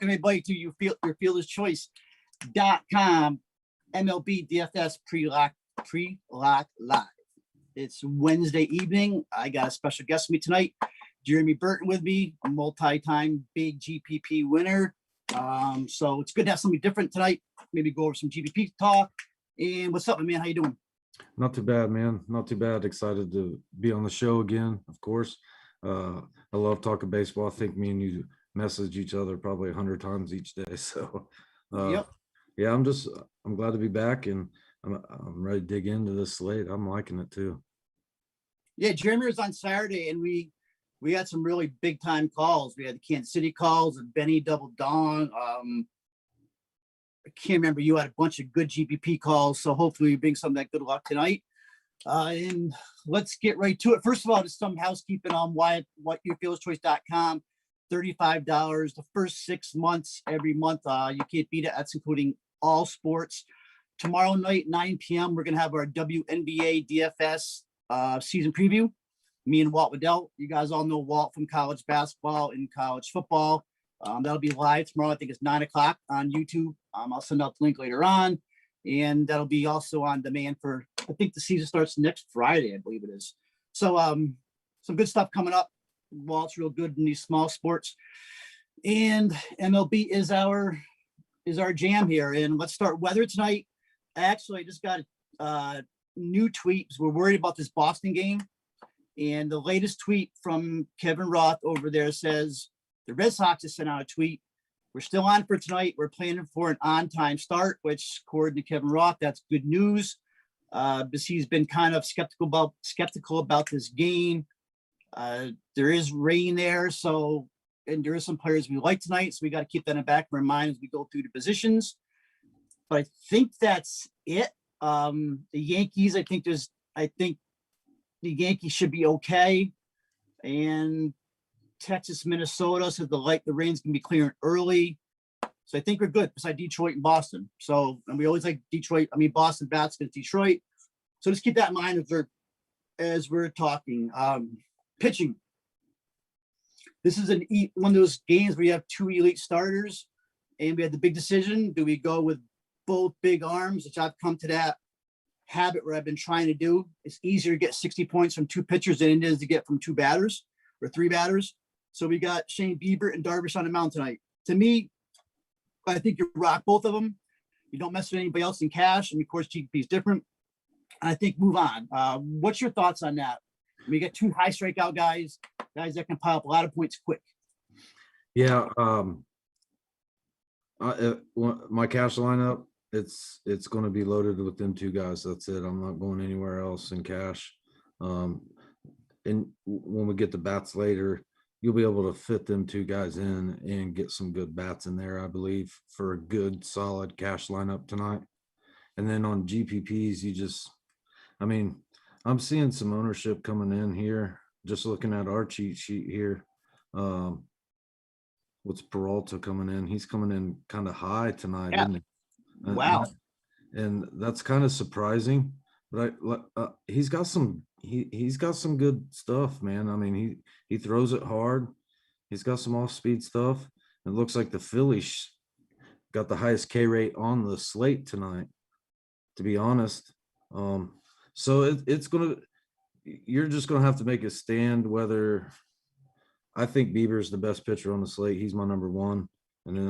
welcome everybody to your Fielder's Choice.com MLB DFS pre-lock live. It's Wednesday evening. I got a special guest with me tonight, Jeremy Burton with me, a multi-time big GPP winner. So it's good to have something different tonight. Maybe go over some GPP talk. And what's up, man? How you doing? Not too bad, man. Not too bad. Excited to be on the show again, of course. I love talking baseball. I think me and you message each other probably 100 times each day. So, Yep. Yeah, I'm glad to be back, and I'm ready to dig into this slate. I'm liking it too. Yeah, Jeremy was on Saturday, and we had some really big time calls. We had the Kansas City calls and Benny Double Dawn. I can't remember. You had a bunch of good GPP calls, so hopefully we bring some of that good luck tonight. And let's get right to it. First of all, just some housekeeping on what your fielderschoice.com. $35 the first 6 months every month. You can't beat it. That's including all sports. Tomorrow night, 9 p.m., we're going to have our WNBA DFS season preview. Me and Walt Waddell. You guys all know Walt from college basketball and college football. That'll be live tomorrow. I think it's 9 o'clock on YouTube. I'll send out the link later on. And that'll be also on demand for, I think the season starts next Friday, I believe it is. So some good stuff coming up. Walt's real good in these small sports. And MLB is our jam here. And let's start weather tonight. Actually, I just got a new tweet because we're worried about this Boston game. And the latest tweet from Kevin Roth over there says, the Red Sox has sent out a tweet. We're still on for tonight. We're planning for an on-time start, which according to Kevin Roth, that's good news. Because he's been kind of skeptical about this game. There is rain there, and there is some players we like tonight, so we got to keep that in the back of our mind as we go through the positions. But I think that's it. The Yankees, I think the Yankees should be okay. And Texas, Minnesota said the rain's gonna be clearing early. So I think we're good beside Detroit and Boston. So, and we always like Boston bats against Detroit. So just keep that in mind as we're talking. Pitching. This is one of those games where you have two elite starters, and we had the big decision. Do we go with both big arms, which I've come to that habit where I've been trying to do. It's easier to get 60 points from two pitchers than it is to get from two batters or three batters. So we got Shane Bieber and Darvish on the mound tonight. To me, I think you rock both of them. You don't mess with anybody else in cash. And of course, GPP is different. And I think move on. What's your thoughts on that? We get two high strikeout guys that can pile up a lot of points quick. Yeah. My cash lineup, it's going to be loaded with them two guys. That's it. I'm not going anywhere else in cash. And when we get the bats later, you'll be able to fit them two guys in and get some good bats in there, I believe, for a good, solid cash lineup tonight. And then on GPPs, I'm seeing some ownership coming in here. Just looking at our cheat sheet here. What's Peralta coming in? He's coming in kind of high tonight, Yeah. isn't he? Wow. And that's kind of surprising. But he's got some good stuff, man. I mean, he throws it hard. He's got some off-speed stuff. It looks like the Phillies got the highest K rate on the slate tonight, to be honest. So you're just gonna have to make a stand whether. I think Bieber's the best pitcher on the slate. He's my number one. And then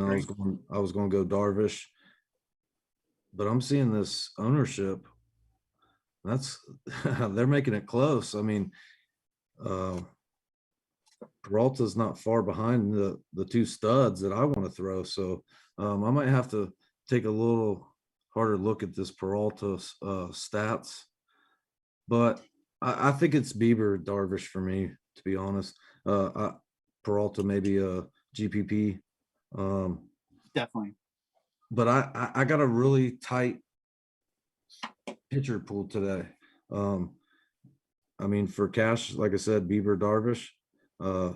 I was going to go Darvish. But I'm seeing this ownership. They're making it close. I mean, Peralta's not far behind the two studs that I want to throw. So I might have to take a little harder look at this Peralta stats. But I think it's Bieber, Darvish for me, to be honest. Peralta maybe a GPP. Definitely. But I got a really tight pitcher pool today. For cash, like I said, Bieber, Darvish.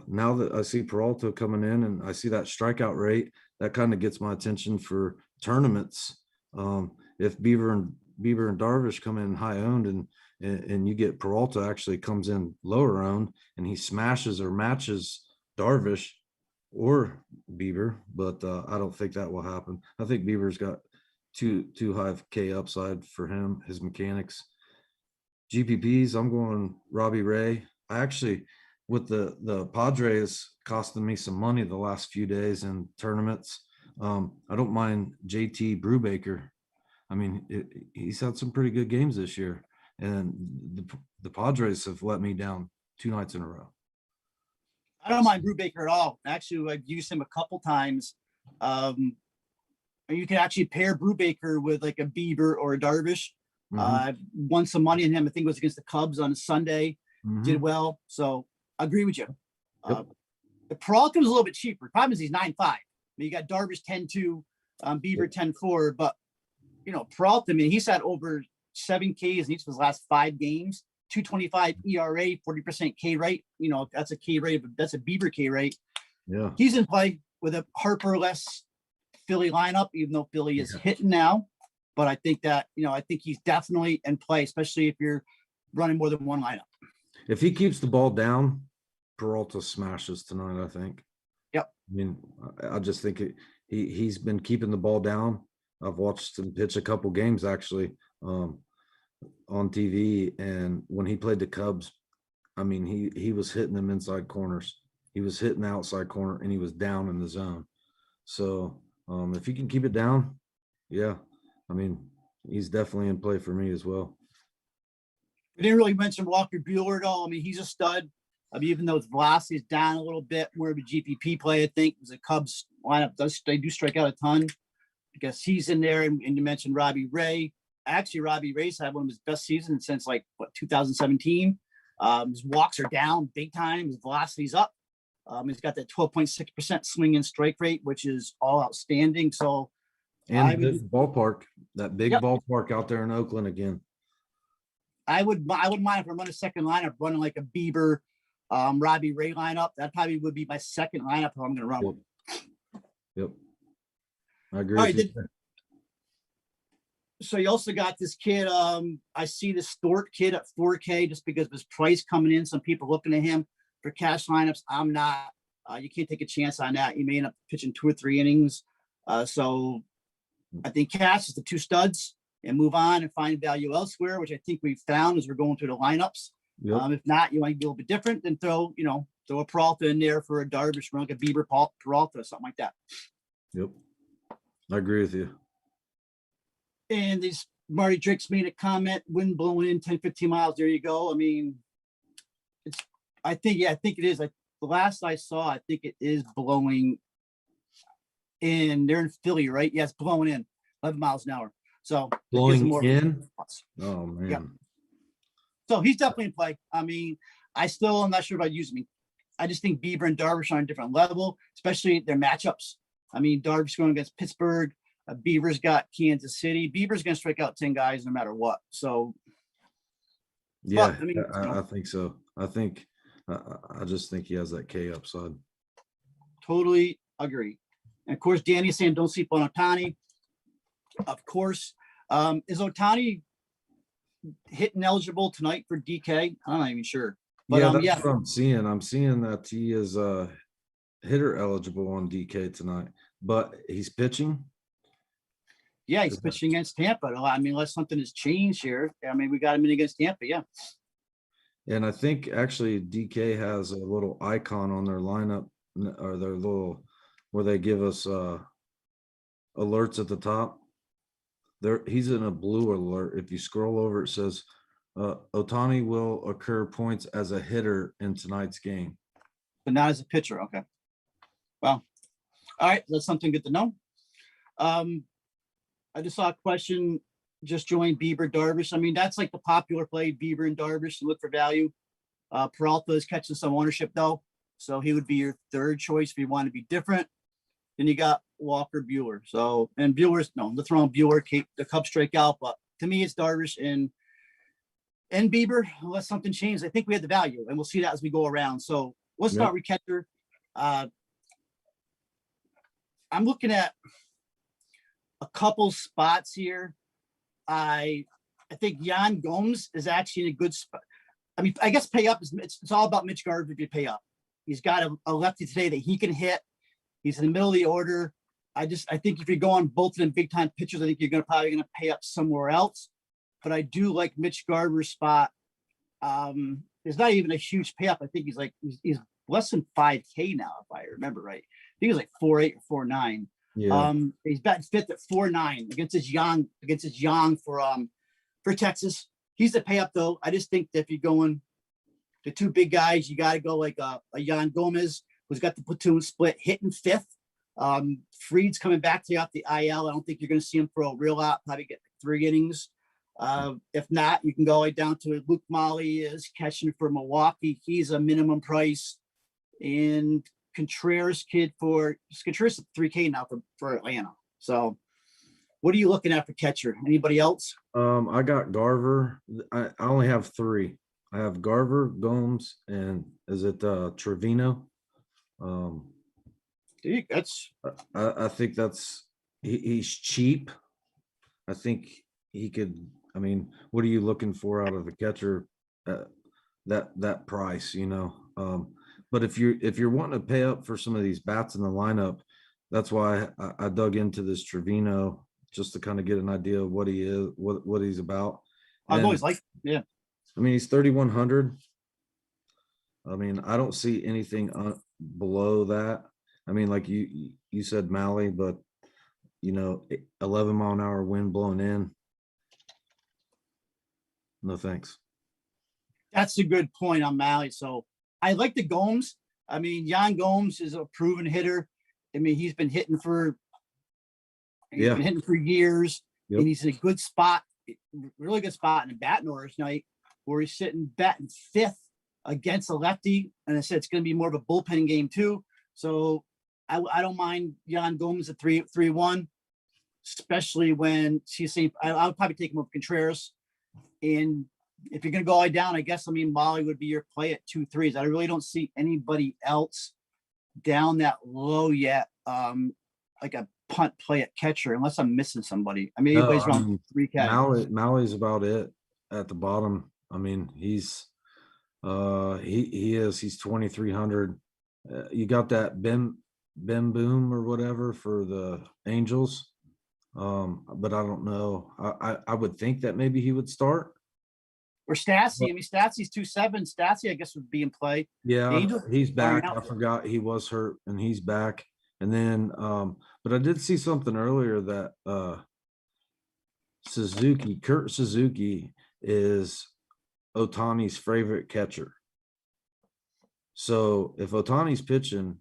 Now that I see Peralta coming in and I see that strikeout rate, that kind of gets my attention for tournaments. If Bieber and Darvish come in high owned and you get Peralta actually comes in lower owned and he smashes or matches Darvish, or Bieber, but I don't think that will happen. I think Bieber's got too high of K upside for him, his mechanics. GPPs, I'm going Robbie Ray. I actually, with the Padres costing me some money the last few days in tournaments, I don't mind JT Brubaker. I mean, he's had some pretty good games this year, and the Padres have let me down 2 nights in a row. I don't mind Brubaker at all. Actually, I've used him a couple times. You can actually pair Brubaker with like a Bieber or a Darvish. I've won some money on him. I think it was against the Cubs on a Sunday. Did well. So I agree with you. Yep. The Peralta was a little bit cheaper. Problem is he's 9.5. I mean, you got Darvish 10.2, Bieber 10.4. But, you know, Peralta, I mean, he's had over 7 Ks in each of his last 5 games. 2.25 ERA, 40% K rate. You know, that's a K rate. That's a Bieber K rate. Yeah. He's in play with a Harper-less Philly lineup, even though Philly is hitting now. But I think that, you know, I think he's definitely in play, especially if you're running more than one lineup. If he keeps the ball down, Peralta smashes tonight, I think. Yep. I mean, I just think he's been keeping the ball down. I've watched him pitch a couple games actually on TV, and when he played the Cubs, I mean, he was hitting them inside corners. He was hitting the outside corner, and he was down in the zone. So if he can keep it down, yeah, I mean, he's definitely in play for me as well. We didn't really mention Walker Buehler at all. I mean, he's a stud. I mean, even though his velocity is down a little bit, more of a GPP play, I think. The Cubs lineup they do strike out a ton. I guess he's in there, and you mentioned Robbie Ray. Actually, Robbie Ray's had one of his best seasons since 2017. His walks are down big time. His velocity's up. He's got that 12.6% swing and strike rate, which is all outstanding. So, and this ballpark, that big ballpark out there in Oakland again. I wouldn't mind if I run a second lineup, running like a Bieber, Robbie Ray lineup. That probably would be my second lineup if I'm going to run one. Yep, I agree. All right, so you also got this kid. I see the Stort kid at 4K just because of his price coming in. Some people looking at him for cash lineups. I'm not. You can't take a chance on that. You may end up pitching 2 or 3 innings. So I think cash is the 2 studs and move on and find value elsewhere, which I think we've found as we're going through the lineups. Yep. If not, you might be a little bit different, then throw a Peralta in there for a Darvish, run like a Bieber, Peralta, something like that. Yep, I agree with you. And these Marty Drake's made a comment, wind blowing in 10, 15 miles. There you go. I mean, I think it is. The last I saw, I think it is blowing in. They're in Philly, right? Yes, yeah, blowing in 11 miles an hour. So blowing in. Oh man. Yeah. So he's definitely in play. I mean, I'm not sure about using me. I just think Bieber and Darvish are on a different level, especially their matchups. I mean, Darvish going against Pittsburgh. Bieber's got Kansas City. Bieber's going to strike out 10 guys no matter what. So, yeah, I think so. I just think he has that K upside. Totally agree. And of course, Danny's saying don't sleep on Ohtani. Of course. Is Ohtani hitting eligible tonight for DK? I'm not even sure. But that's what I'm seeing. I'm seeing that he is hitter eligible on DK tonight, but he's pitching. Yeah, he's pitching against Tampa. I mean, unless something has changed here. I mean, we got him in against Tampa, yeah. And I think actually DK has a little icon on their lineup, or their little, where they give us alerts at the top. He's in a blue alert. If you scroll over, it says Ohtani will occur points as a hitter in tonight's game, but not as a pitcher. Okay. Well, all right, that's something good to know. I just saw a question. Just join Bieber, Darvish. I mean, that's like the popular play, Bieber and Darvish, to look for value. Peralta is catching some ownership though, so he would be your 3rd choice if you want to be different. Then you got Walker Buehler. So, and Buehler's let's throw on Buehler. The Cubs strike out, but to me, it's Darvish and Bieber. Unless something changes, I think we have the value, and we'll see that as we go around. So let's start with catcher. I'm looking at a couple spots here. I think Yan Gomes is actually in a good spot. I mean, I guess pay up it's all about Mitch Garver if you pay up. He's got a lefty today that he can hit. He's in the middle of the order. I think if you go on both of them big time pitchers, I think you're probably gonna pay up somewhere else. But I do like Mitch Garver's spot. It's not even a huge pay up. I think he's less than 5K now, if I remember right. I think he's like 4.8 or 4.9. Yeah. He's batting fifth at 4.9 against his young for Texas. He's the pay up though. I just think that if you're going the two big guys, you got to go like a Yan Gomez, who's got the platoon split, hitting fifth. Freed's coming back to you off the IL. I don't think you're going to see him throw a real lot, probably get 3 innings. If not, you can go right down to Luke Molly is catching for Milwaukee. He's a minimum price. And Contreras at 3K now for Atlanta. So what are you looking at for catcher? Anybody else? I got Garver. I only have 3. I have Garver, Gomes, and is it Trevino? That's I think that's he's cheap. I think he could. I mean, what are you looking for out of a catcher at that price? But if you're wanting to pay up for some of these bats in the lineup, that's why I dug into this Trevino just to kind of get an idea of what he is, what he's about. I've always liked, yeah. I mean, he's 3,100. I mean, I don't see anything below that. I mean, like you said, Mally, but 11-mile-an-hour wind blowing in. No thanks. That's a good point on Mally. So I like the Gomes. I mean, Yan Gomes is a proven hitter. I mean, he's been hitting for years, Yep. And he's in a good spot, really good spot in the batting order tonight, where he's sitting batting fifth against a lefty. And I said it's going to be more of a bullpen game too. So I don't mind Yan Gomes at 3-1, especially when she's saying I would probably take him over Contreras. And if you're going to go all the way down, I guess, Molly would be your play at 2-3s. I really don't see anybody else down that low yet, like a punt play at catcher, unless I'm missing somebody. I mean, everybody's around 3K. Mally's about it at the bottom. I mean, he's 2,300. You got that Ben Boom or whatever for the Angels. But I don't know. I would think that maybe he would start. Or Stassi. Stassi's 2.7. Stassi, I guess, would be in play. Yeah, he's back. I forgot he was hurt and he's back. And then, but I did see something earlier that Kurt Suzuki is Ohtani's favorite catcher. So if Ohtani's pitching,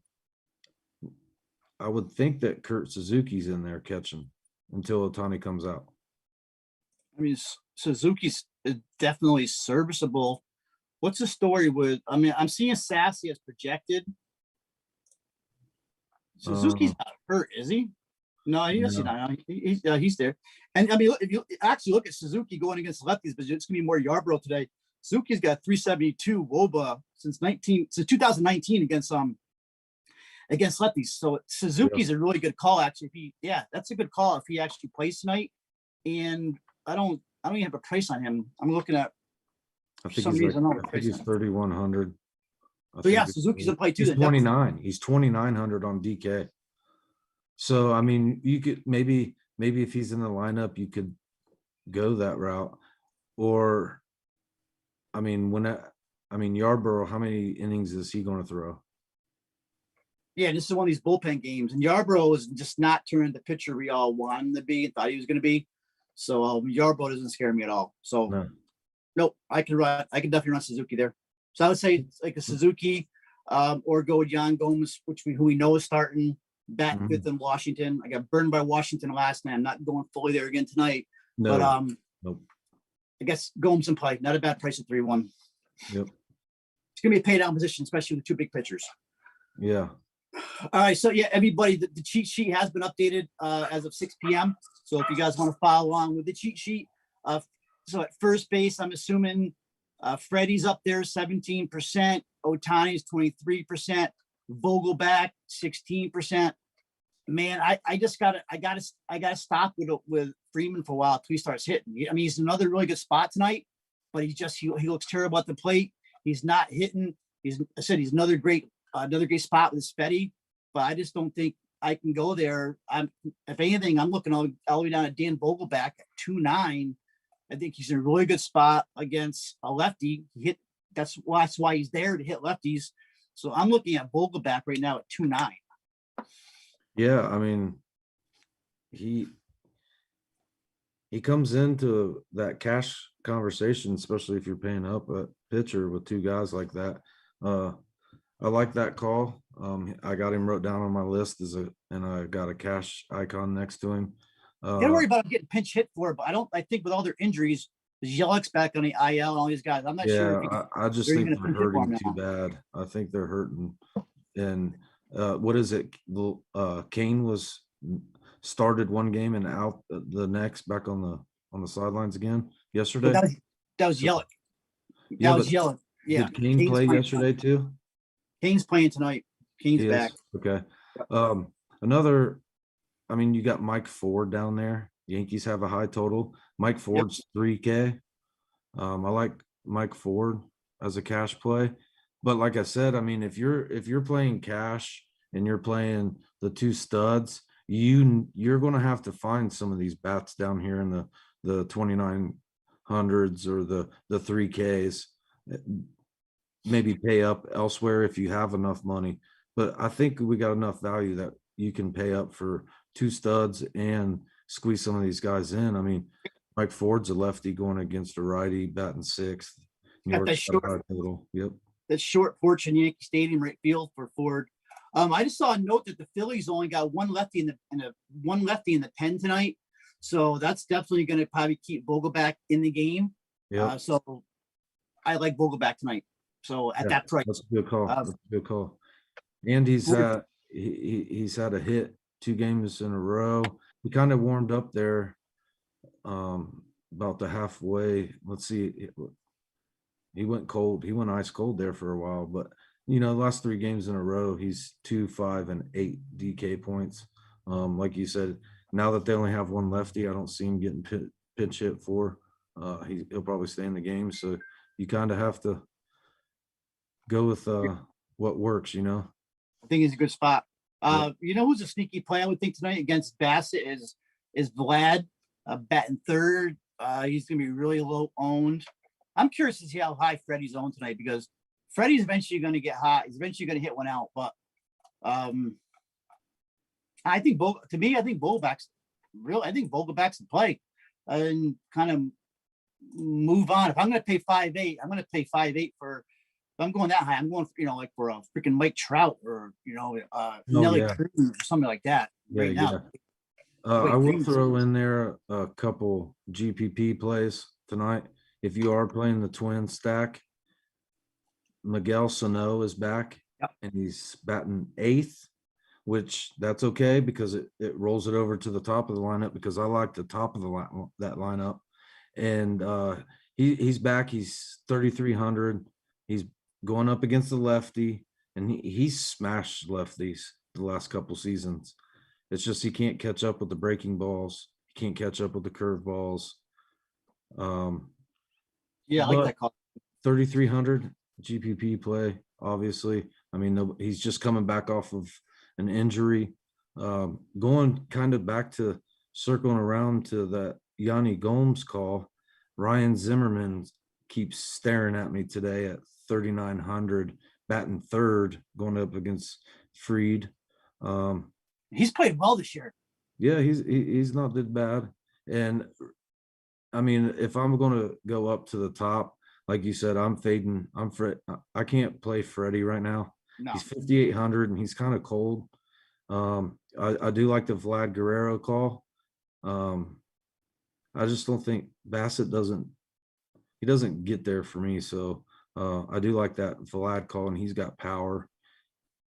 I would think that Kurt Suzuki's in there catching until Ohtani comes out. I mean, Suzuki's definitely serviceable. What's the story with? I mean, I'm seeing Sassy as projected. Suzuki's not hurt, is he? No, he's not. He's there. And I mean, if you actually look at Suzuki going against lefties, but it's gonna be more Yarbrough today. Suzuki's got 372 WOBA since 2019 against lefties. So Suzuki's a really good call, actually. That's a good call if he actually plays tonight. And I don't even have a price on him. I'm looking at I think he's 3,100. So yeah, Suzuki's a play too. He's 29. He's 2,900 on DK. So I mean, you could maybe if he's in the lineup, you could go that route. Or I mean, Yarbrough, how many innings is he going to throw? Yeah, this is one of these bullpen games, and Yarbrough is just not turning the pitcher we all wanted him to be and thought he was going to be. So Yarbrough doesn't scare me at all. So nope, I can definitely run Suzuki there. So I would say like a Suzuki, or go with Yan Gomez, who we know is starting back fifth in Washington. I got burned by Washington last night. I'm not going fully there again tonight. No, but nope. I guess Gomes in play. Not a bad price at 3-1. Yep. It's gonna be a pay down position, especially with 2 big pitchers. Yeah. All right, so yeah, everybody, the cheat sheet has been updated as of 6 p.m. So if you guys want to follow along with the cheat sheet, so at first base, I'm assuming Freddie's up there 17%, Ohtani's 23%, Vogelback 16%. Man, I gotta stop with Freeman for a while until he starts hitting. I mean, he's another really good spot tonight, but he looks terrible at the plate. He's not hitting. He's another great spot with Spetty. but I just don't think I can go there. If anything, I'm looking all the way down at Dan Vogelback at 2.9. I think he's in a really good spot against a lefty. That's why he's there, to hit lefties. So I'm looking at Vogelback right now at 2.9. Yeah, I mean, he comes into that cash conversation, especially if you're paying up a pitcher with two guys like that. I like that call. I got him wrote down on my list and I got a cash icon next to him. Don't worry about getting pinch hit for it, but I think with all their injuries, Yelik's back on the IL and all these guys. I'm not sure. Yeah, I just they're think even they're gonna pinch hit for hurting him too now. bad. I think they're hurting. And what is it? Kane was started one game and out the next, back on the sidelines again yesterday. But that was Yelich. Yeah, That was but Yelich. Yeah. did Kane play yesterday too? Kane's playing tonight. Kane's He back. is? Okay. Another, I mean, you got Mike Ford down there. Yankees have a high total. Mike Ford's 3K. I like Mike Ford as a cash play. But like I said, I mean, if you're playing cash and you're playing the two studs, you're going to have to find some of these bats down here in the 2900s or the 3Ks. Maybe pay up elsewhere if you have enough money. But I think we got enough value that you can pay up for two studs and squeeze some of these guys in. I mean, Mike Ford's a lefty going against a righty, batting sixth. Got that short, total. Yep. that short porch in Yankee Stadium right field for Ford. I just saw a note that the Phillies only got one lefty in the pen tonight, so that's definitely going to probably keep Vogelback in the game. Yeah. So I like Vogelback tonight. So at that price, that's a good call. That's a good call. And he's had a hit 2 games in a row. He kind of warmed up there about the halfway. Let's see. He went cold. He went ice cold there for a while, but the last 3 games in a row, he's 2, 5, and 8 DK points. Like you said, now that they only have one lefty, I don't see him getting pinch hit for. He'll probably stay in the game. So you kind of have to go with what works. I think he's a good spot. Who's a sneaky play I would think tonight against Bassett is Vlad, batting third. He's gonna be really low owned. I'm curious to see how high Freddie's owned tonight, because Freddie's eventually going to get hot. He's eventually going to hit one out. But I think Vogelback's real. I think Vogelback's the play, and kind of move on. If I'm going to pay 5.8, I'm going to pay 5.8 for. If I'm going that high, I'm going like for a freaking Mike Trout or Nelly Cruz or something like that right now. I will throw in there a couple GPP plays tonight. If you are playing the twin stack, Miguel Sano is back. Yep. And he's batting 8th, which that's okay because it rolls it over to the top of the lineup, because I like the top of that lineup. And he's back. He's 3,300. He's going up against the lefty, and he's smashed lefties the last couple seasons. It's just he can't catch up with the breaking balls. He can't catch up with the curve balls. Yeah, I like that call. 3,300 GPP play, obviously. I mean, he's just coming back off of an injury. Going kind of back to circling around to that Yanni Gomes call, Ryan Zimmerman keeps staring at me today at 3,900, batting third, going up against Fried. He's played well this year. Yeah, he's not did bad. And I mean, if I'm going to go up to the top, like you said, I'm fading. I can't play Freddie right now. No. He's 5,800 and he's kind of cold. I do like the Vlad Guerrero call. I just don't think Bassett doesn't get there for me. So I do like that Vlad call, and he's got power.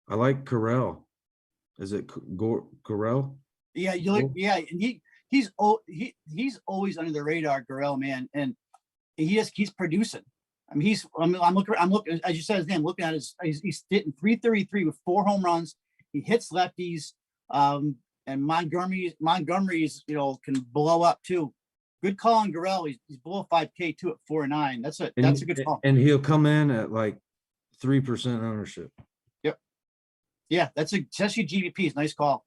I like Carell. Is it Carell? Yeah, and he's always under the radar, Gurriel, man, and he just keeps producing. I mean, I'm looking as you said his name. Looking at he's hitting 333 with 4 home runs. He hits lefties, and Montgomery's can blow up too. Good call on Gurriel. He's below 5K too at 4.9. That's a good call. And he'll come in at like 3% ownership. Yep. Yeah, that's your GBPs. Nice call.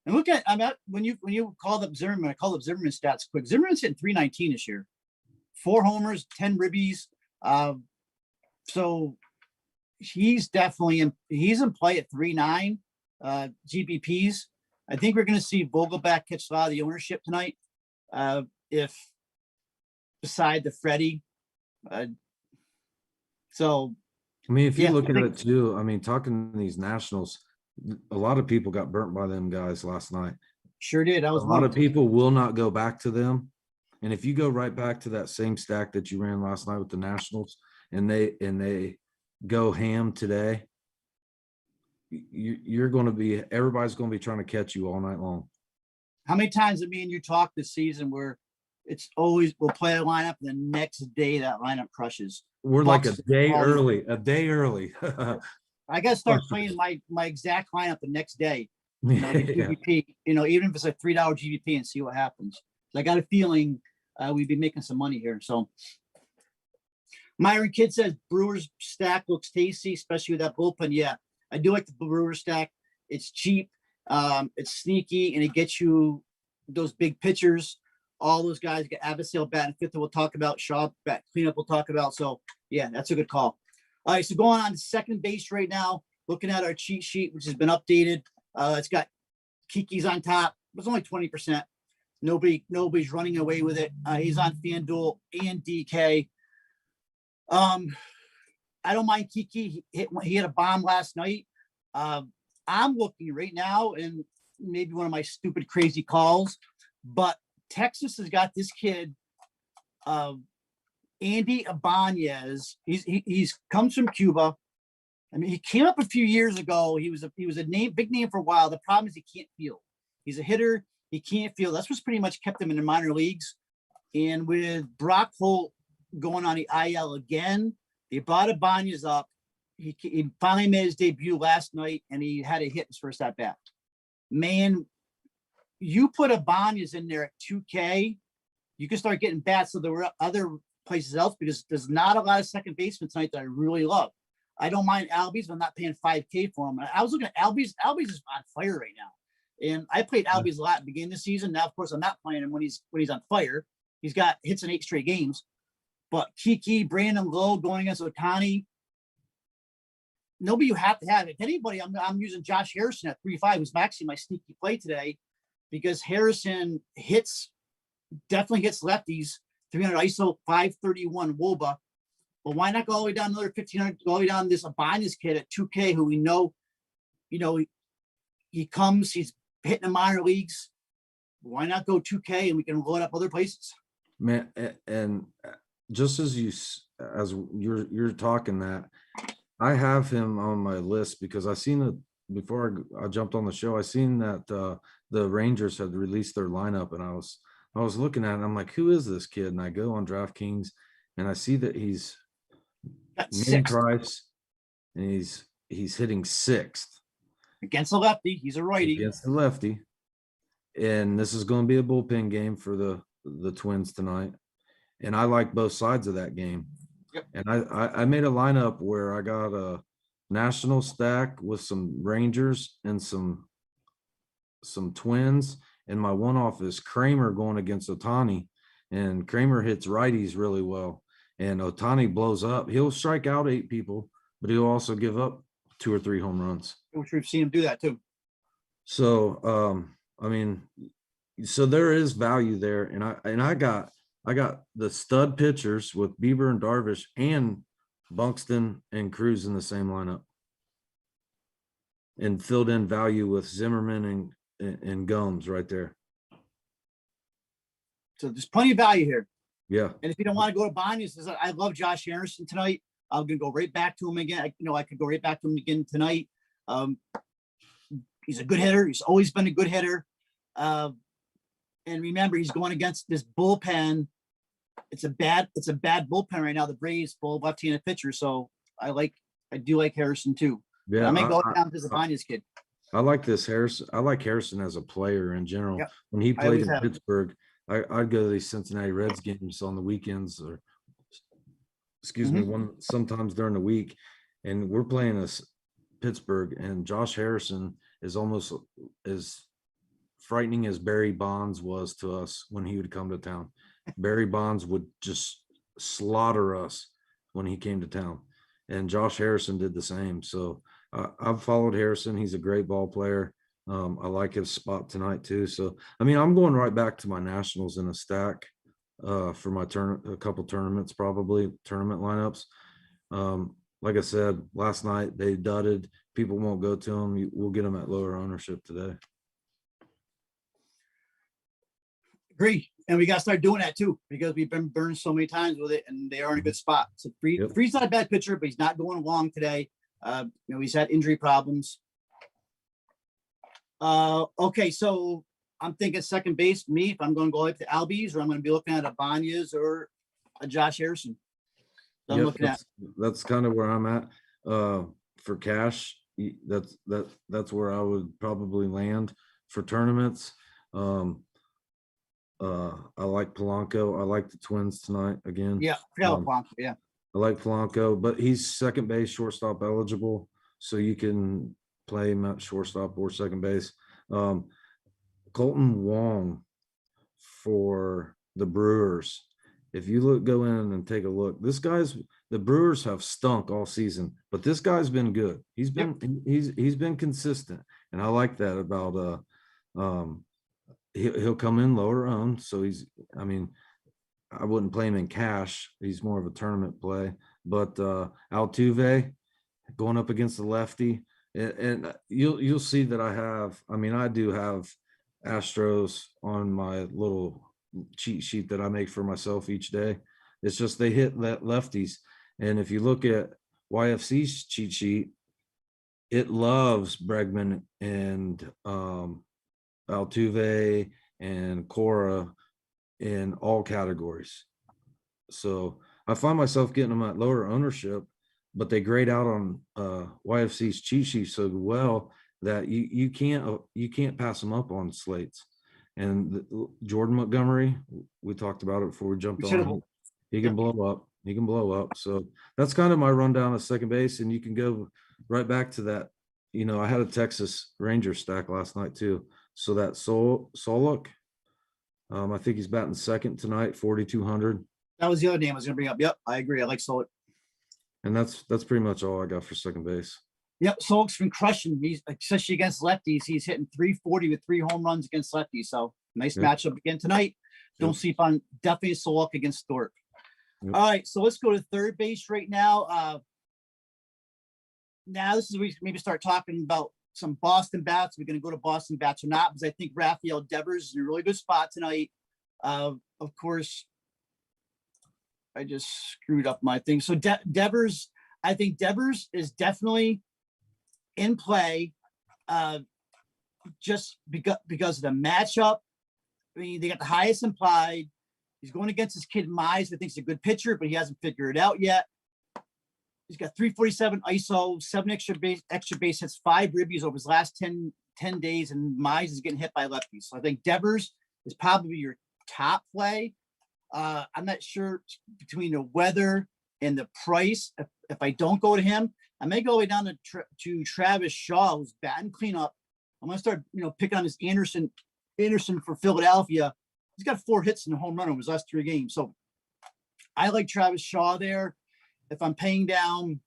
And look at when you called up Zimmerman, I called up Zimmerman's stats quick. Zimmerman's hitting 319 this year, 4 homers, 10 ribbies. So he's definitely he's in play at 3.9 GBPs. I think we're going to see Vogelback catch a lot of the ownership tonight. If beside the Freddie. So I mean, if you yeah, look at it too, I mean, talking to these Nationals, a lot of people got burnt by them guys last night. sure did. I A was lot of people will not go back to them. And if you go right back to that same stack that you ran last night with the Nationals and they go ham today, you're going to be, everybody's going to be trying to catch you all night long. How many times have me and you talked this season where it's always we'll play a lineup and the next day that lineup crushes? We're Bucks like a day early. I got to start playing my exact lineup the next day. You know, the Yeah. GBP, you know, even if it's a $3 GBP and see what happens. I got a feeling we'd be making some money here. So Myron Kidd says Brewers stack looks tasty, especially with that bullpen. Yeah, I do like the Brewers stack. It's cheap, it's sneaky, and it gets you those big pitchers. All those guys get Abbasale batting fifth that we'll talk about. Shaw bat cleanup we'll talk about. So yeah, that's a good call. All right, so going on to second base right now, looking at our cheat sheet, which has been updated. It's got Kiki's on top. It's only 20%. Nobody's running away with it. He's on FanDuel and DK. I don't mind Kiki. He had a bomb last night. I'm looking right now, and maybe one of my stupid, crazy calls, but Texas has got this kid, Andy Ibanez. He's comes from Cuba. I mean, he came up a few years ago. He was a big name for a while. The problem is he can't field. He's a hitter. He can't field. That's what's pretty much kept him in the minor leagues. And with Brock Holt going on the IL again, they brought Ibanez up. He finally made his debut last night, and he had a hit his first at bat. Man, you put Ibanez in there at 2K, you can start getting bats. So there were other places else because there's not a lot of second basemen tonight that I really love. I don't mind Albies, but I'm not paying $5K for him. I was looking at Albies. Albies is on fire right now, and I played Albies a lot at the beginning of the season. Now, of course, I'm not playing him when he's on fire. He's got hits in 8 straight games. But Kiki, Brandon Lowe going against Ohtani. Nobody you have to have. If anybody, I'm using Josh Harrison at 3.5, who's actually my sneaky play today, because Harrison definitely hits lefties, 300 ISO, 531 WOBA. But why not go all the way down another 1,500, go all the way down this Ibanez kid at 2K, who we know, he comes, he's hitting the minor leagues. Why not go 2K and we can load up other places? Man, and just as you're talking that, I have him on my list because I seen it before I jumped on the show. I seen that the Rangers had released their lineup, and I was looking at it. And I'm like, who is this kid? And I go on DraftKings, and I see that he's mid price, and he's hitting 6th against a lefty. He's a righty against the lefty, and this is going to be a bullpen game for the Twins tonight. And I like both sides of that game. Yep. And I made a lineup where I got a National stack with some Rangers and some Twins. And my one-off is Kramer going against Ohtani. And Kramer hits righties really well. And Ohtani blows up. He'll strike out 8 people, but he'll also give up 2 or 3 home runs. Which we've seen him do that too. So, I mean, so there is value there. And I got the stud pitchers with Bieber and Darvish and Buxton and Cruz in the same lineup, and filled in value with Zimmerman and Gomes right there. So there's plenty of value here. Yeah. And if you don't want to go to Banyas, I love Josh Harrison tonight. I'm going to go right back to him again. I could go right back to him again tonight. He's a good hitter. He's always been a good hitter. And remember, he's going against this bullpen. It's a bad bullpen right now. The Braves full left-handed pitcher. So I do like Harrison too. Yeah. I may go down to the Banyas kid. I like this Harrison. I like Harrison as a player in general. Yep. When he played in Pittsburgh, I'd go to these Cincinnati Reds games on the weekends, or sometimes during the week, and we're playing Pittsburgh, and Josh Harrison is almost as frightening as Barry Bonds was to us when he would come to town. Barry Bonds would just slaughter us when he came to town, and Josh Harrison did the same. So I've followed Harrison. He's a great ball player. I like his spot tonight too. So I mean, I'm going right back to my Nationals in a stack for my a couple tournaments, probably tournament lineups. Like I said last night, they dudded. People won't go to them. We'll get them at lower ownership today. Agree. And we got to start doing that too, because we've been burned so many times with it, and they are in a good spot. So Freed's not a bad pitcher, but he's not going along today. He's had injury problems. Okay, so I'm thinking second base. Me, if I'm going to go up to Albies, or I'm going to be looking at a Banyas or a Josh Harrison. So I'm looking at. That's kind of where I'm at. For cash, that's where I would probably land for tournaments. I like Polanco. I like the Twins tonight again. Yeah, Polanco. Yeah, I like Polanco, but he's second base, shortstop eligible, so you can play him at shortstop or second base. Colton Wong for the Brewers. If you go in and take a look, the Brewers have stunk all season, but this guy's been good. He's been consistent, and I like that about he'll come in lower owned. So I wouldn't play him in cash. He's more of a tournament play, but Altuve going up against the lefty, and you'll see that I do have Astros on my little cheat sheet that I make for myself each day. It's just they hit lefties, and if you look at YFC's cheat sheet, it loves Bregman and Altuve and Cora in all categories. So I find myself getting them at lower ownership, but they grade out on YFC's cheat sheet so well that you can't pass them up on slates. And Jordan Montgomery, we talked about it before we jumped on. He can blow up. He can blow up. So that's kind of my rundown of second base, and you can go right back to that. I had a Texas Ranger stack last night too. So that Solak, I think he's batting second tonight, 4,200. That was the other name I was going to bring up. Yep, I agree. I like Solak. And that's pretty much all I got for second base. Yep, Solak's been crushing. He's especially against lefties. He's hitting 340 with 3 home runs against lefties. So nice matchup again tonight. Don't sleep on definitely Solak against Thorpe. All right, so let's go to third base right now. Now this is where we maybe start talking about some Boston bats. We're going to go to Boston bats or not, because I think Rafael Devers is in a really good spot tonight. Of course, I just screwed up my thing. So Devers, I think Devers is definitely in play, just because of the matchup. I mean, they got the highest implied. He's going against this kid Mize, who thinks he's a good pitcher, but he hasn't figured it out yet. He's got 347 ISO, 7 extra base hits, 5 ribbies over his last 10 days, and Mize is getting hit by lefties. So I think Devers is probably your top play. I'm not sure between the weather and the price. If I don't go to him, I may go way down to Travis Shaw, who's batting cleanup. I'm going to start, picking on this Anderson for Philadelphia. He's got 4 hits and a home run over his last 3 games. So I like Travis Shaw there. If I'm paying down,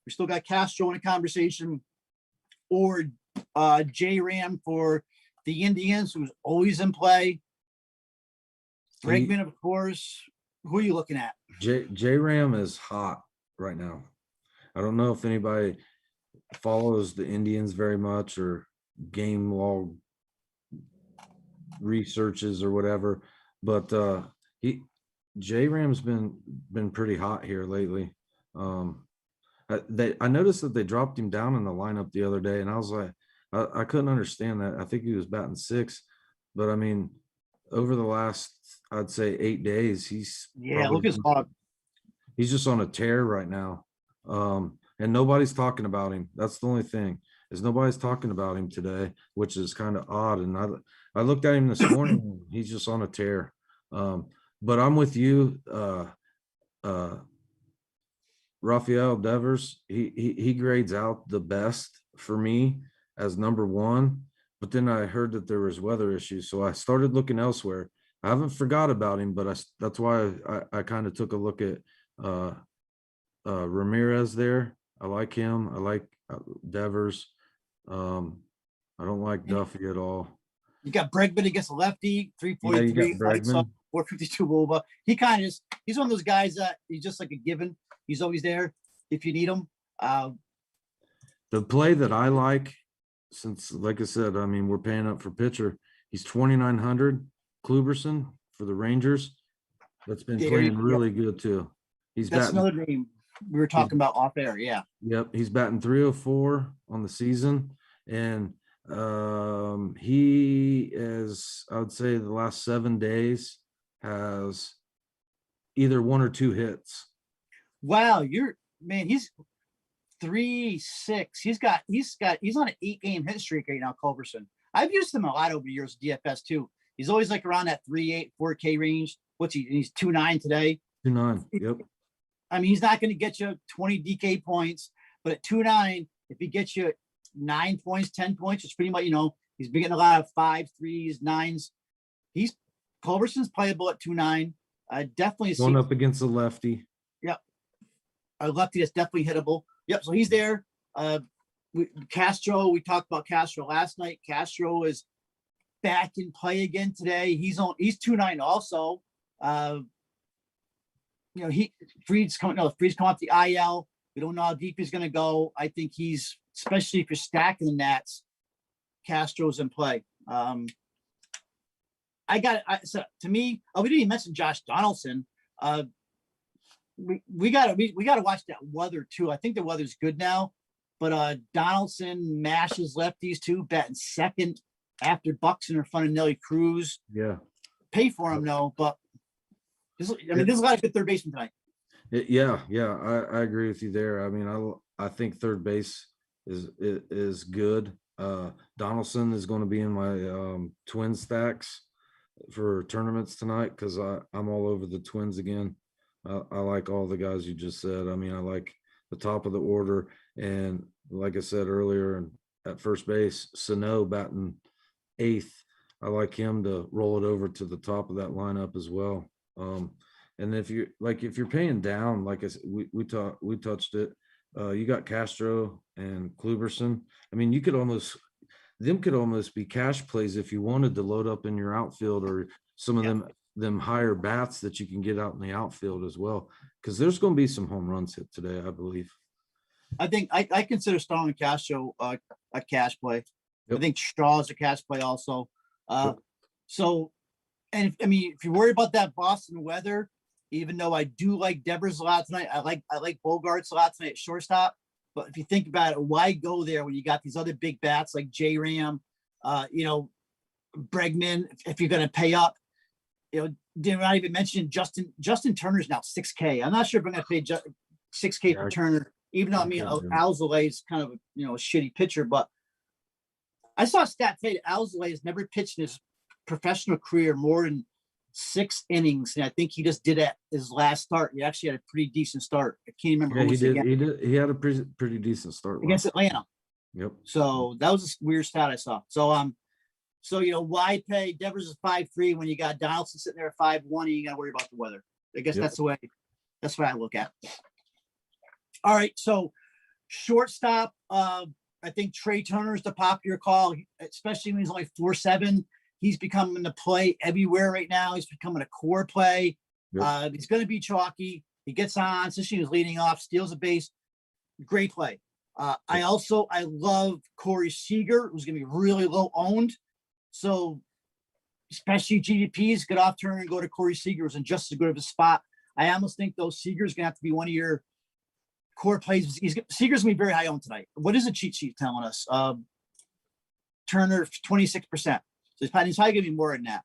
we still got Castro in a conversation, or J Ram for the Indians, who's always in play. Bregman, of course. Who are you looking at? J Ram is hot right now. I don't know if anybody follows the Indians very much or game log researches or whatever, but J Ram's been pretty hot here lately. I noticed that they dropped him down in the lineup the other day, and I was like, I couldn't understand that. I think he was batting 6, but I mean, over the last, I'd say 8 days, look at his hog. He's just on a tear right now, and nobody's talking about him. That's the only thing, is nobody's talking about him today, which is kind of odd. And I looked at him this morning. He's just on a tear. But I'm with you. Rafael Devers, he grades out the best for me as number one. But then I heard that there was weather issues, so I started looking elsewhere. I haven't forgot about him, but that's why I kind of took a look at Ramirez there. I like him. I like Devers. I don't like Duffy at all. You got Bregman against a lefty, Yeah, you got 343, lights up, Bregman. 452 WOBA. He kind of is, he's one of those guys that he's just like a given. He's always there if you need him. The play that I like, since like I said, I mean, we're paying up for pitcher. He's 2,900. Kluberson for the Rangers. That's been There playing you- really good too. He's That's batting. another name we were talking about off air. Yeah. Yep, he's batting 304 on the season, and he is, I would say, the last 7 days has either 1 or 2 hits. Wow, he's 3-6. He's on an 8-game hit streak right now, Culberson. I've used him a lot over the years, DFS too. He's always like around that 3.8, 4K range. He's 2.9 today. 2.9. Yep. I mean, he's not going to get you 20 DK points, but at 2.9, if he gets you 9 points, 10 points, it's pretty much, he's been getting a lot of 5s, 3s, 9s. Culberson's playable at 2.9. Definitely Going up against the lefty. Yep. A lefty that's definitely hittable. Yep. So he's there. Castro, we talked about Castro last night. Castro is back in play again today. He's 2.9 also. Fried's coming off the IL. We don't know how deep he's going to go. I think especially if you're stacking the Nats, Castro's in play. So to me, we didn't even mention Josh Donaldson. We got to watch that weather too. I think the weather's good now, but Donaldson mashes lefties too, batting second after Buxton in front of Nelly Cruz. Yeah. Pay for him though, but there's a lot of good third baseman tonight. Yeah, I agree with you there. I mean, I think third base is good. Donaldson is going to be in my twin stacks for tournaments tonight because I'm all over the Twins again. I like all the guys you just said. I mean, I like the top of the order, and like I said earlier, at first base, Sano batting 8th. I like him to roll it over to the top of that lineup as well. And if you're paying down, like I said, we touched it. You got Castro and Kluberson. I mean, them could almost be cash plays if you wanted to load up in your outfield or some of them higher bats that you can get out in the outfield as well. Because there's going to be some home runs hit today, I believe. I think I consider Starlin Castro a cash play. Yep. I think Straw is a cash play also. Yep. So, and if you're worried about that Boston weather, even though I do like Devers a lot tonight, I like Bogarts a lot tonight at shortstop. But if you think about it, why go there when you got these other big bats like J Ram, Bregman? If you're going to pay up, they're not even mentioning Justin Turner's now 6K. I'm not sure if I'm going to pay 6K for Turner, even though Alzolay is kind of a shitty pitcher. But I saw a stat today that Alzolay has never pitched in his professional career more than 6 innings, and I think he just did at his last start. He actually had a pretty decent start. I can't remember. Yeah, he did. He had a pretty decent start against Atlanta. Yep. So that was a weird stat I saw. So why pay? Devers is 5.3 when you got Donaldson sitting there at 5.1, and you got to worry about the weather. I guess that's what I look at. All right, so shortstop. I think Trey Turner is the popular call, especially when he's only 4.7. He's becoming the play everywhere right now. He's becoming a core play. Yep. He's going to be chalky. He gets on, especially when he's leading off, steals a base. Great play. I love Corey Seager, who's going to be really low owned. So, especially GDPs, get off turn and go to Corey Seager, who's in just as good of a spot. I almost think though Seager's going to have to be one of your core plays. Seager's going to be very high owned tonight. What is the cheat sheet telling us? Turner 26%. So he's probably going to be more than that.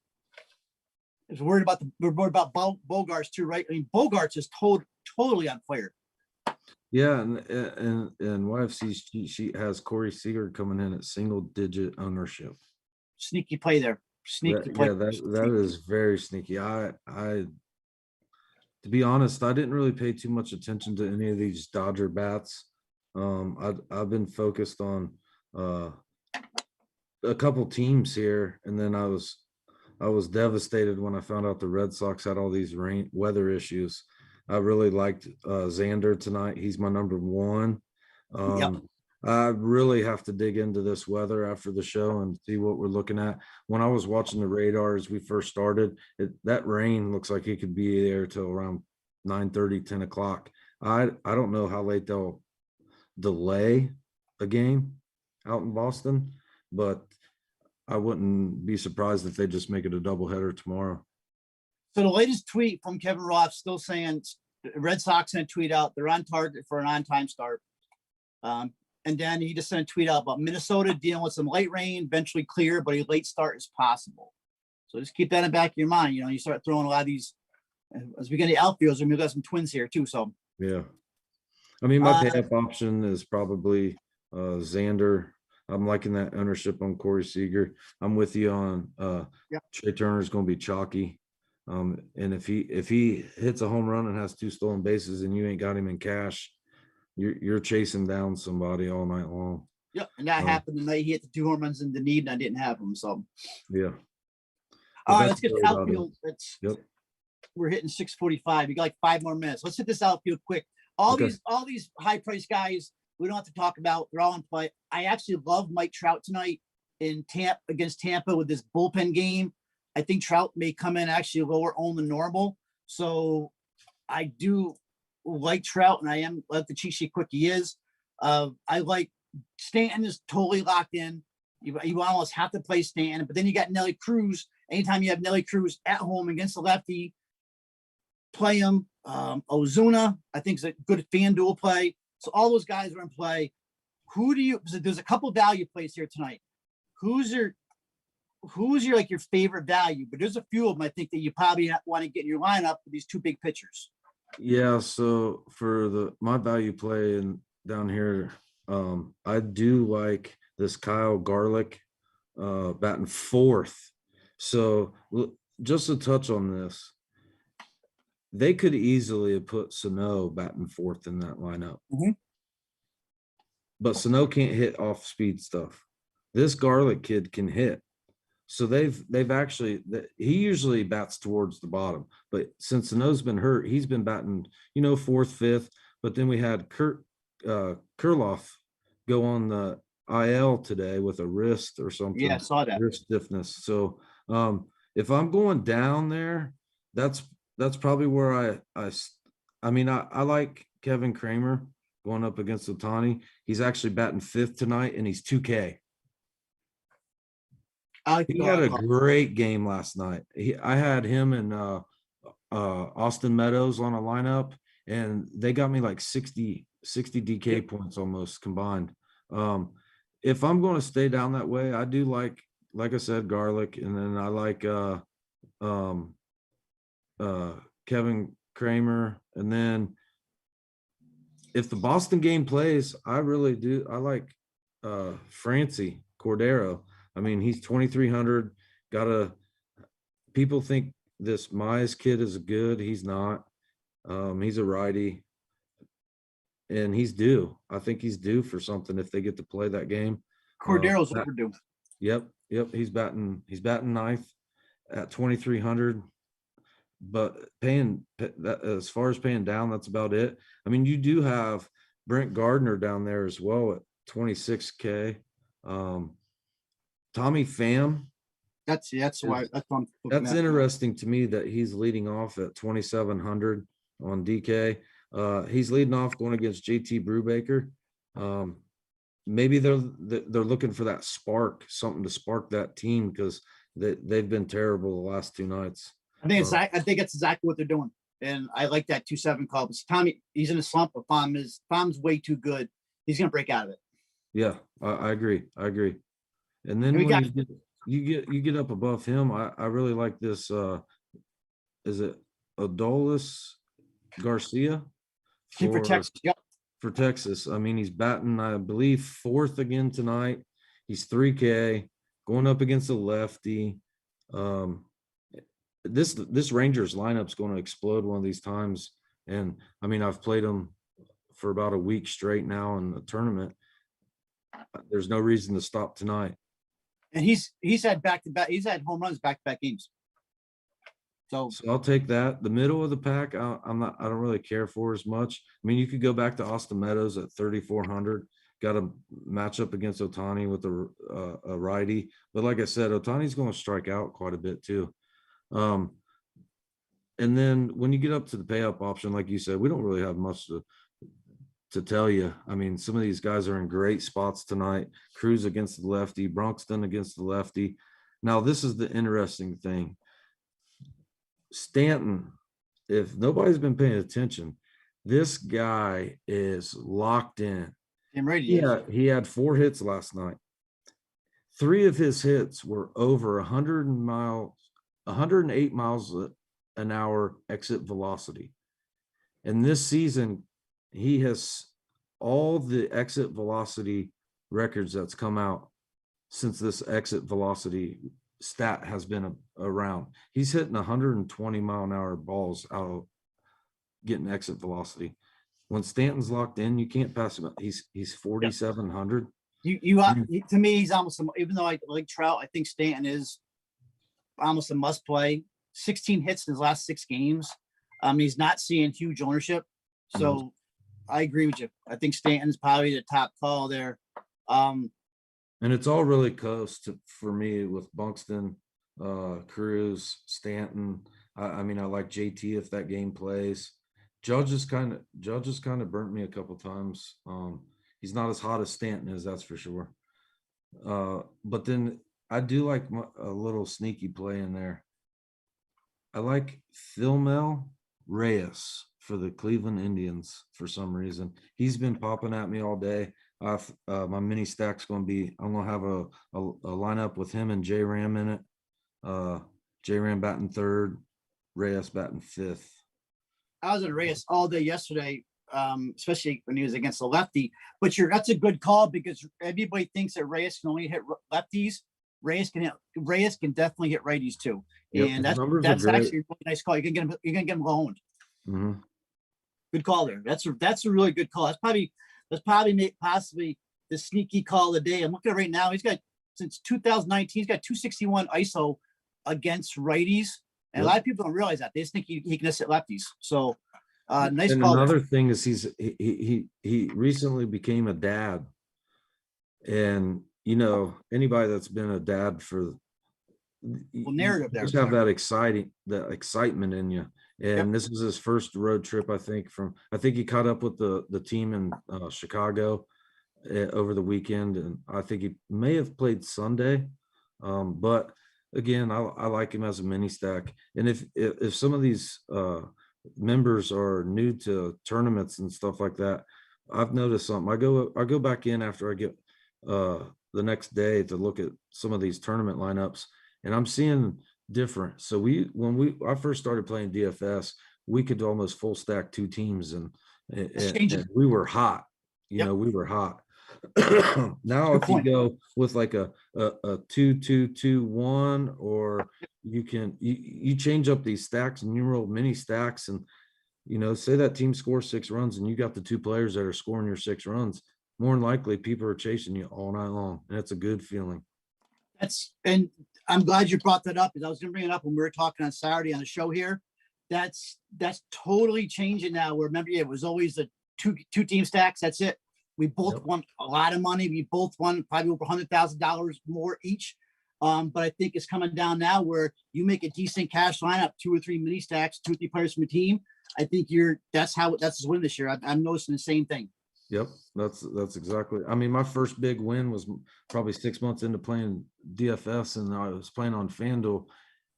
We're worried about Bogarts too, right? I mean, Bogarts is totally on fire. Yeah, and YFC's cheat sheet has Corey Seager coming in at single-digit ownership. Sneaky play there. Sneaky play. Yeah, that is very sneaky. to be honest, I didn't really pay too much attention to any of these Dodger bats. I've been focused on a couple teams here, and then I was devastated when I found out the Red Sox had all these weather issues. I really liked Xander tonight. He's my number one. Yep. I really have to dig into this weather after the show and see what we're looking at. When I was watching the radar as we first started, that rain looks like it could be there till around 9:30, 10 o'clock. I don't know how late they'll delay a game out in Boston, but I wouldn't be surprised if they just make it a doubleheader tomorrow. So the latest tweet from Kevin Roth still saying Red Sox sent a tweet out. They're on target for an on-time start. And then he just sent a tweet out about Minnesota dealing with some light rain, eventually clear, but a late start is possible. So just keep that in the back of your mind. You start throwing a lot of these as we get the outfields, and we've got some Twins here too. So yeah, I mean, my pay-up option is probably Xander. I'm liking that ownership on Corey Seager. I'm with you on Trey Turner's going to be chalky. And if he hits a home run and has 2 stolen bases and you ain't got him in cash, you're chasing down somebody all night long. Yep, and that happened tonight. He hit the 2 home runs in the need, and I didn't have him. So yeah. All right, let's get the outfield. Yep. We're hitting 6:45. You got like 5 more minutes. Let's hit this outfield quick. All these high price guys we don't have to talk about. They're all in play. I actually love Mike Trout tonight in Tampa against Tampa with this bullpen game. I think Trout may come in actually lower owned than normal. So I do like Trout, and I am like the cheat sheet quick he is. I like Stanton is totally locked in. You almost have to play Stanton, but then you got Nelly Cruz. Anytime you have Nelly Cruz at home against the lefty, play him. Ozuna, I think, is a good FanDuel play. So all those guys are in play. There's a couple value plays here tonight. Who's your like your favorite value? But there's a few of them I think that you probably want to get in your lineup with these 2 big pitchers. Yeah, so for my value play and down here, I do like this Kyle Garlick batting 4th. So just to touch on this, they could easily have put Sano batting 4th in that lineup. Mm-hmm. But Sano can't hit off speed stuff. This Garlick kid can hit. So they've actually, he usually bats towards the bottom, but since Sano's been hurt, he's been batting, 4th, 5th. But then we had Kurloff go on the IL today with a wrist or something. Yeah, I saw that. Wrist stiffness. So if I'm going down there, that's probably where I like Kevin Kramer going up against Ohtani. He's actually batting 5th tonight, and he's 2K. He had a great game last night. I had him and Austin Meadows on a lineup, and they got me like 60 DK points almost combined. If I'm going to stay down that way, I do like I said, Garlick, and then I like Kevin Kramer, and then if the Boston game plays, I really do. I like Francie Cordero. I mean, he's 2,300. People think this Mize kid is good. He's not. He's a righty, and he's due. I think he's due for something if they get to play that game. Cordero's overdue. Yep. He's batting 9th at 2,300. But as far as paying down, that's about it. I mean, you do have Brent Gardner down there as well at 26K. Tommy Pham. That's interesting to me that he's leading off at 2,700 on DK. He's leading off going against JT Brubaker. Maybe they're looking for that spark, something to spark that team, because they've been terrible the last 2 nights. I think that's exactly what they're doing, and I like that 2-7 call. But Tommy, he's in a slump, but Phom's way too good. He's gonna break out of it. Yeah, I agree. And then when you get up above him, I really like this. Is it Adolis Garcia for Texas? Yep. For Texas. I mean, he's batting, I believe, 4th again tonight. He's 3K going up against a lefty. this Rangers lineup's going to explode one of these times. And I mean, I've played them for about a week straight now in the tournament. There's no reason to stop tonight. And he's had back-to-back, he's had home runs back-to-back games. So I'll take that. The middle of the pack, I don't really care for as much. I mean, you could go back to Austin Meadows at 3,400. Got a matchup against Ohtani with a righty, but like I said, Ohtani's going to strike out quite a bit too. And then when you get up to the pay up option, like you said, we don't really have much to tell you. I mean, some of these guys are in great spots tonight. Cruz against the lefty, Bronxton against the lefty. Now, this is the interesting thing. Stanton, if nobody's been paying attention, this guy is locked in. yeah, He had 4 hits last night. 3 of his hits were over 108 miles an hour exit velocity. And this season, he has all the exit velocity records that's come out since this exit velocity stat has been around. He's hitting 120 mile an hour balls out of getting exit velocity. When Stanton's locked in, you can't pass him. He's 4,700. To me, he's almost, even though I like Trout, I think Stanton is almost a must play. 16 hits in his last 6 games. He's not seeing huge ownership. So I agree with you. I think Stanton's probably the top call there. And it's all really close for me with Buxton, Cruz, Stanton. I mean, I like JT if that game plays. Judge has kind of burnt me a couple times. He's not as hot as Stanton is, that's for sure. But then I do like a little sneaky play in there. I like Thilmel Reyes for the Cleveland Indians for some reason. He's been popping at me all day. My mini stack's going to be, I'm going to have a lineup with him and J-Ram in it. J-Ram batting 3rd, Reyes batting 5th. I was at Reyes all day yesterday, especially when he was against the lefty. But that's a good call because everybody thinks that Reyes can only hit lefties. Reyes can definitely hit righties too. Yep, and that's actually a really nice call. You're gonna get him loaned. Mm-hmm. Good call there. That's a really good call. That's possibly the sneaky call of the day. I'm looking at it right now. He's got, since 2019, he's got 261 ISO against righties. And a lot of people don't realize that. They just think he can just hit lefties. So nice and call. Another thing is he recently became a dad. And you know, anybody that's been a dad for narrative there. Just have that excitement in you. And this was his first road trip, I think he caught up with the team in Chicago over the weekend, and I think he may have played Sunday. But again, I like him as a mini stack. And if some of these members are new to tournaments and stuff like that, I've noticed something. I go back in after I get the next day to look at some of these tournament lineups, and I'm seeing different. So when I first started playing DFS, we could almost full stack 2 teams, and we were hot. You know, we were hot. Now, if you go with like a 2-2-2-1, or you change up these stacks and you roll mini stacks, and you know, say that team scores 6 runs and you got the 2 players that are scoring your 6 runs. More than likely, people are chasing you all night long, and it's a good feeling. And I'm glad you brought that up, because I was going to bring it up when we were talking on Saturday on the show here. That's totally changing now. Remember, it was always the two team stacks. That's it. We both won a lot of money. We both won probably over $100,000 more each. But I think it's coming down now where you make a decent cash lineup, 2 or 3 mini stacks, 2 or 3 players from a team. I think that's his win this year. I'm noticing the same thing. Yep, that's exactly. I mean, my first big win was probably 6 months into playing DFS, and I was playing on FanDuel.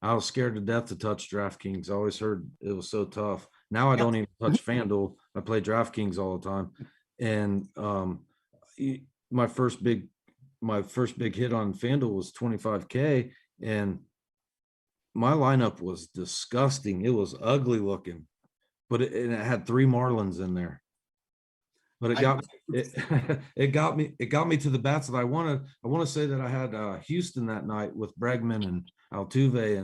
I was scared to death to touch DraftKings. I always heard it was so tough. Now I don't even touch FanDuel. I play DraftKings all the time. And my first big hit on FanDuel was 25K, and my lineup was disgusting. It was ugly looking, but it had 3 Marlins in there. But it got me to the bats that I wanted. I want to say that I had Houston that night with Bregman and Altuve,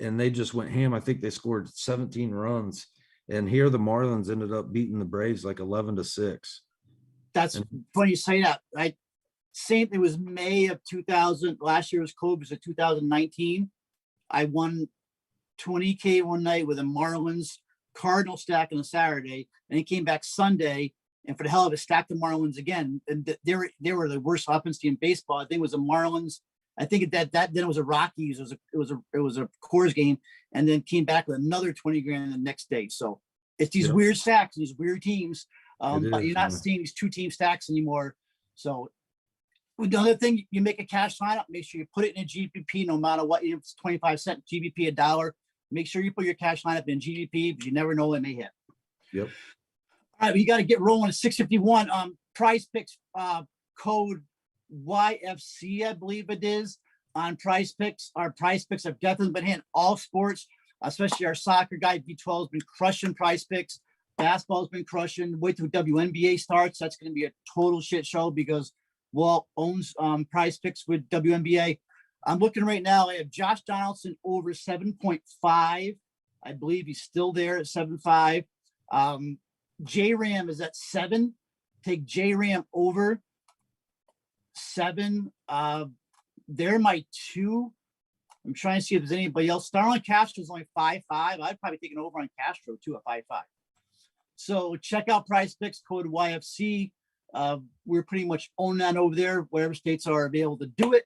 and they just went ham. I think they scored 17 runs. And here the Marlins ended up beating the Braves like 11-6. That's funny you say that. It was May of 2000. Last year was COVID, so 2019. I won 20K one night with the Marlins Cardinal stack on a Saturday, and he came back Sunday, and for the hell of it, stacked the Marlins again. And they were the worst offense team in baseball. I think it was the Marlins. I think that then it was a Rockies. It was a Coors game, and then came back with another 20 grand the next day. So it's these weird stacks, these weird teams. But you're not seeing these 2-team stacks anymore. So the other thing, you make a cash sign up, make sure you put it in a GPP, no matter what. If it's 25 cent GBP, $1. Make sure you put your cash lineup in GBP, because you never know it may hit. Yep. All right, we got to get rolling at 6:51. Prize Picks code YFC, I believe it is, on Prize Picks. Our Prize Picks have definitely been hitting all sports, especially our soccer guy B12 has been crushing Prize Picks. Basketball's been crushing. Wait till WNBA starts. That's going to be a total shit show, because Walt owns Prize Picks with WNBA. I'm looking right now. I have Josh Donaldson over 7.5. I believe he's still there at 7.5. J Ram is at 7. Take J Ram over 7. They're my 2. I'm trying to see if there's anybody else. Starlin Castro is only 5.5. I'd probably take an over on Castro too at 5.5. So check out Prize Picks code YFC. We're pretty much owning that over there, whatever states are able to do it.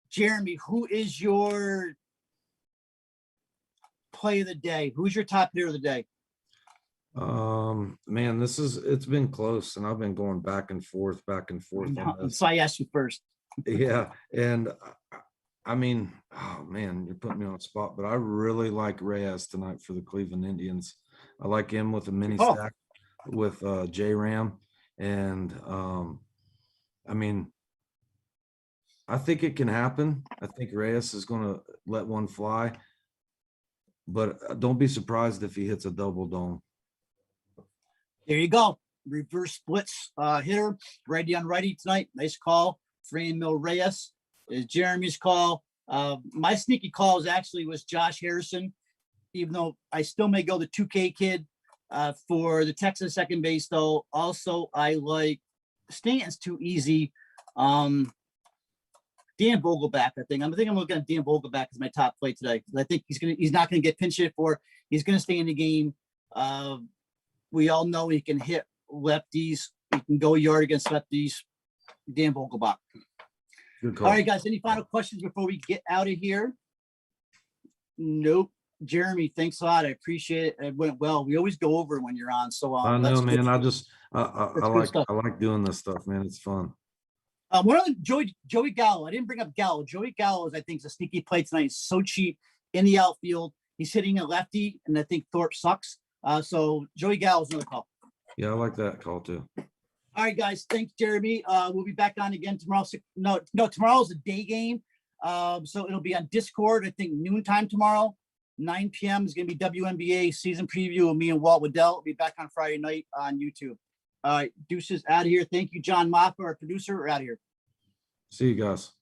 Jeremy, who is your play of the day? Who's your top player of the day? Man, it's been close, and I've been going back and forth on this. So I asked you first. Yeah, and I mean, oh man, you're putting me on the spot, but I really like Reyes tonight for the Cleveland Indians. I like him with a mini stack with J Ram, and I mean, I think it can happen. I think Reyes is going to let one fly, but don't be surprised if he hits a double dome. There you go. Reverse splits hitter, righty on righty tonight. Nice call. Franmil Reyes is Jeremy's call. My sneaky calls actually was Josh Harrison, even though I still may go the 2K kid for the Texas second base, though. Also, I like Stanton's too easy. Dan Vogelback, I think I'm looking at Dan Vogelback as my top play today. I think he's not gonna get pinch hit for. He's gonna stay in the game. We all know he can hit lefties. He can go yard against lefties. Dan Vogelbach. Good call. All right, guys. Any final questions before we get out of here? Nope. Jeremy, thanks a lot. I appreciate it. It went well. We always go over when you're on. So I know, man. I like like doing this stuff, man. It's fun. One of the Joey Gallo. I didn't bring up Gallo. Joey Gallo, I think, is a sneaky play tonight. He's so cheap in the outfield. He's hitting a lefty, and I think Thorpe sucks. So Joey Gallo is another call. Yeah, I like that call too. All right, guys. Thanks, Jeremy. We'll be back on again tomorrow. No, tomorrow's a day game. So it'll be on Discord. I think noontime tomorrow. 9 p.m. is going to be WNBA season preview of me and Walt Waddell. We'll be back on Friday night on YouTube. All right, deuces out of here. Thank you, John Moffa, our producer. We're out of here. See you guys.